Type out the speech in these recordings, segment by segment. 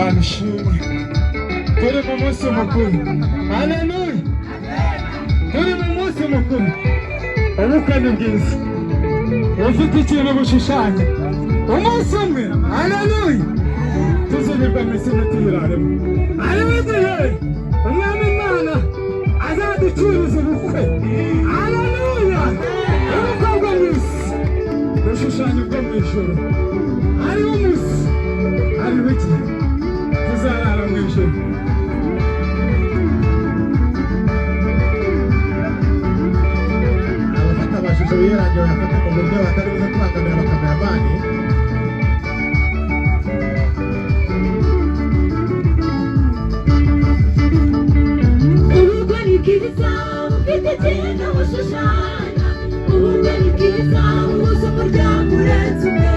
Mana shimwe turi mu munsi mukuru. Haleluya. Turi mu munsi mukuru. Ubukwe ni bwiza. Ufite ikintu bushushanya umunsi umwe. Haleluya. Tuzunirwa mu isi tuyiraremo. Haleluya. Umwami Imana azaducuriza ubukwe. Haleluya. Ubukwe bwo mu isi bushushanya ubwo mu ijuru. Ari umunsi ari wiki tuzarara mu ijuru. Abafata amashusho yirangiye bafata mu buryo batari buze kubangamira abakameramani. Ubukwe ni bwiza bufite ikintu bushushanya. Ubukwe ni bwiza buhuza umuryango urenze umwe.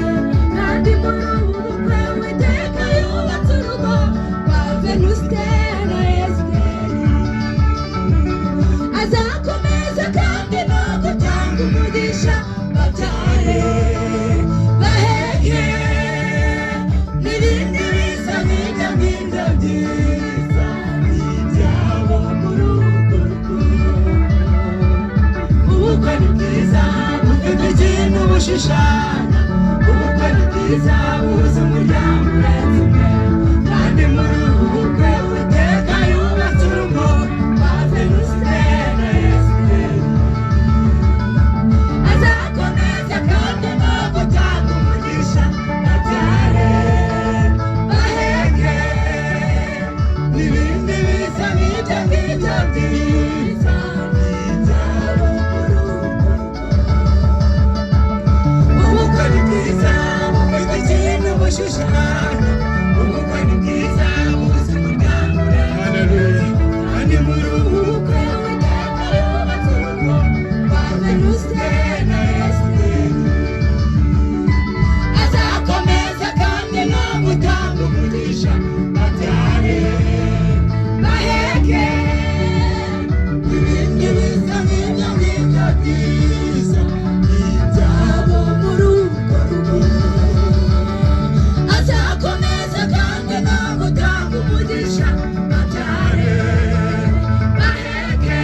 Kandi muri ubu bukwe Uwiteka yubatse urugo rwa Venuste na Esiteri. Azakomeza kandi no gutanga umugisha babyare baheke n'ibindi bisa nk'ibyo ngibyo byiza ibyabo muri urwo rugo. Ubukwe ni bwiza bufite ikintu bushushanya. Ubukwe ni bwiza buhuza umuryango urenze umwe. Kandi muri ubu bukwe Uwiteka yubatse urugo rwa Venuste na Esiteri. Azakomeza kandi no gutanga umugisha babyare baheke n'ibindi bisa nk'ibyo ngibyo byiza ibyabo muri urwo rugo. Ubukwe ni bwiza bufite ikintu bushushanya. Ubukwe ni bwiza buhuza umuryango urenze umwe. Kandi muri ubu bukwe Uwiteka yubatse urugo rwa Venuste na Esiteri. Azakomeza kandi no gutanga umugisha babyare baheke n'ibindi bisa nk'ibyo ngibyo byiza ibyabo muri urwo rugo. Azakomeza kandi no gutanga umugisha babyare baheke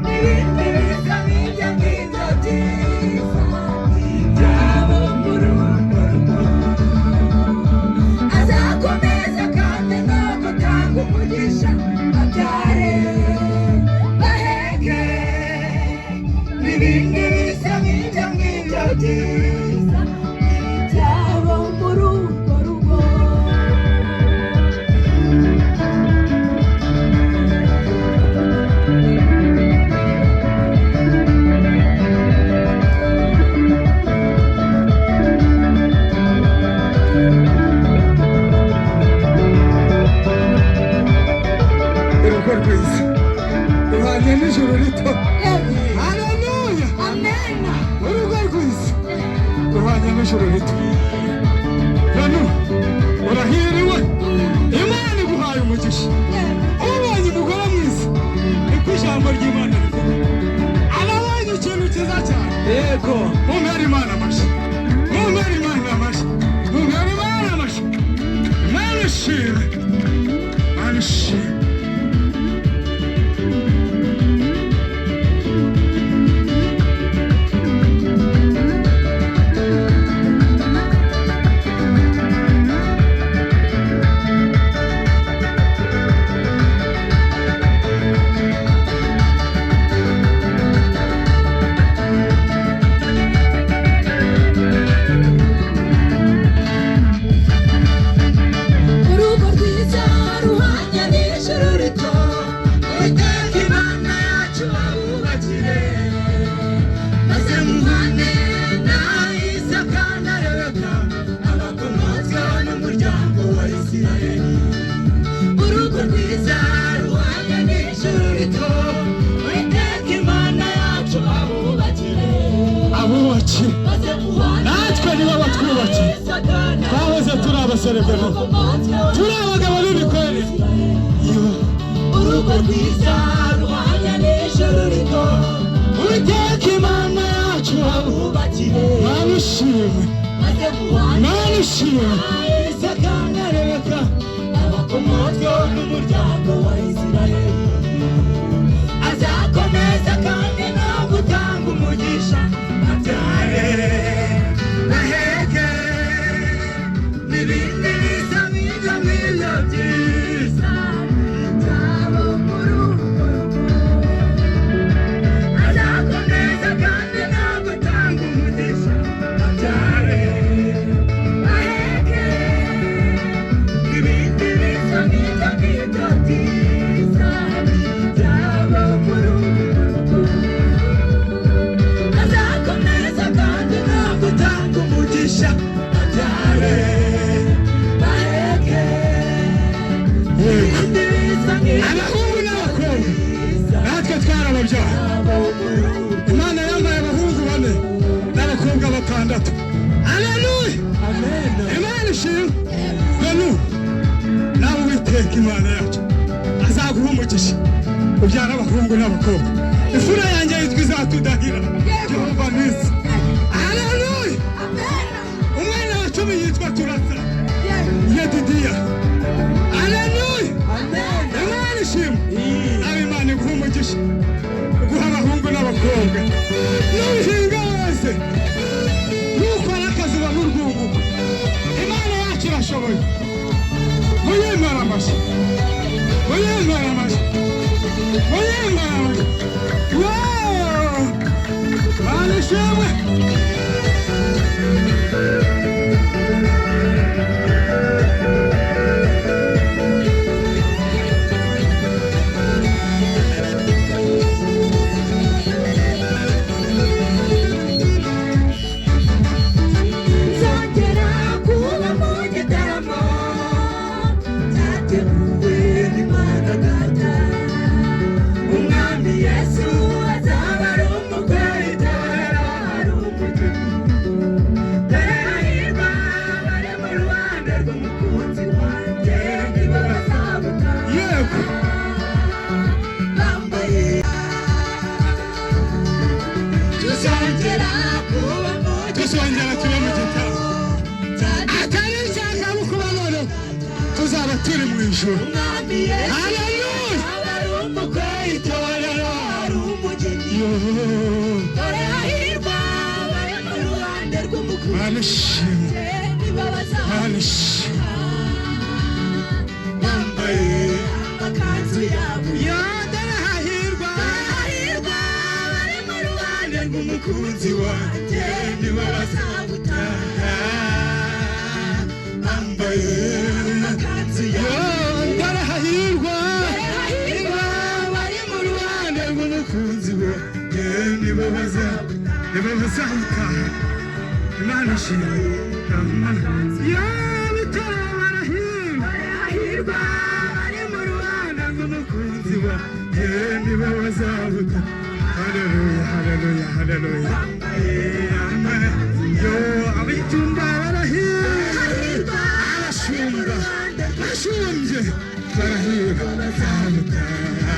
n'ibindi bisa nk'ibyo ngibyo byiza ibyabo muri urwo rugo. Azakomeza kandi no gutanga umugisha babyare baheke n'ibindi bisa nk'ibyo ngibyo byiza ibyabo muri urwo rugo. Urugo rwiza ruhanye n'ijuru rito. Haleluya. Amena. Urugo rwiza ruhanye n'ijuru rito. None urahiriwe. Imana iguhaye umugisha. Ubonye umugore mwiza niko ijambo ry'Imana rivuga. Ababonye ikintu cyiza cyane. Yego. Mumere Imana amashyi. Mumere Imana amashyi. Mumere Imana amashyi. Imana ishimwe. Imana ishimwe. Urugo rwiza ruhanye n'ijuru rito. Uwiteka Imana yacu abubakire. Maze muhane na Isaka na Rebeka abakomotsweho n'umuryango wa Isirayeli. Urugo rwiza ruhanye n'ijuru rito. Uwiteka Imana yacu abubakire. Abubakire. Maze muhane natwe nibo batwubakiye. Twahoze turi abaserebero. Turi abagabo b'imikorere. Urugo rwiza ruhanye n'ijuru rito. Uwiteka Imana yacu abubakire. Mana ishimwe. Mana ishimwe. Isaka na Rebeka umutwe n'umuryango wa Isirayeli azakomeza kandi no gutanga umugisha abyare baheke n'ibindi bisa nk'ibyo ngibyo byiza byabo mu rugo azakomeza kandi no gutanga umugisha abyare baheke n'ibindi bisa nk'ibyo ngibyo byiza byabo mu rugo azakomeza kandi no gutanga umugisha abyare baheke n'ibindi bisa nk'ibyo abahungu n'abakobwa natwe twarababyara. Imana yambaye abahungu 4 n'abakobwa 6. Haleluya, amen. Imana ishimwe. Benu nawe Uwiteka Imana yacu azaguha umugisha ubyara abahungu n'abakobwa. Ifura yanjye yitwa izatudahira Jehova nisi. Haleluya, umwana wa 10 yitwa Turasa Yedidiya. Haleluya, Imana ishimwe. Nawe Imana iguha umugisha uguha abahungu n'abakobwa n'uhinga wese nukora akazi ubona urwunguko. Imana yacu irashoboye. Muyemara amashyi, muyemara amashyi, muyemara amashyi. Wow, Imana ishimwe. Nzongera kuba mu gitaramo cyateguwe n'Imana Data. Umwami Yesu azaba ari umukwe, itorero ari umugeni. Dore hahirwa abari mu ruhande rw'umukunzi wanjye, nibo bazabutaha Yego, bambaye. Tuzongera kuba mu tuzongera tube mu gitaramo atari icyangabukuru none tuzaba turi mu ijuru. Umwami Yesu Haleluya, azaba ari umukwe, itorero ari umugeni. Yo, Dore hahirwa abari mu ruhande rw'umukunzi Imana ishimwe, wanjye, nibo Imana ishimwe. bambaye amakanzu yabo. Yo, dore hahirwa Hahirwa abari mu ruhande rw'umukunzi wanjye, nibo bazabutaha bambaye amakanzu Yo, yabo. dore hahirwa Hahirwa abari mu ruhande umukunzi wanjye nibo bazamutaha. Imana ishimwe. Yo, bitara barahirwa. hahirwa abari mu ruhande Umukunzi wanjye nibo bazamutaha. Haleluya, haleluya, haleluya. Amen. Yo, abitumba barahirwa. Abashumba bashumbye barahirwa bazamutaha.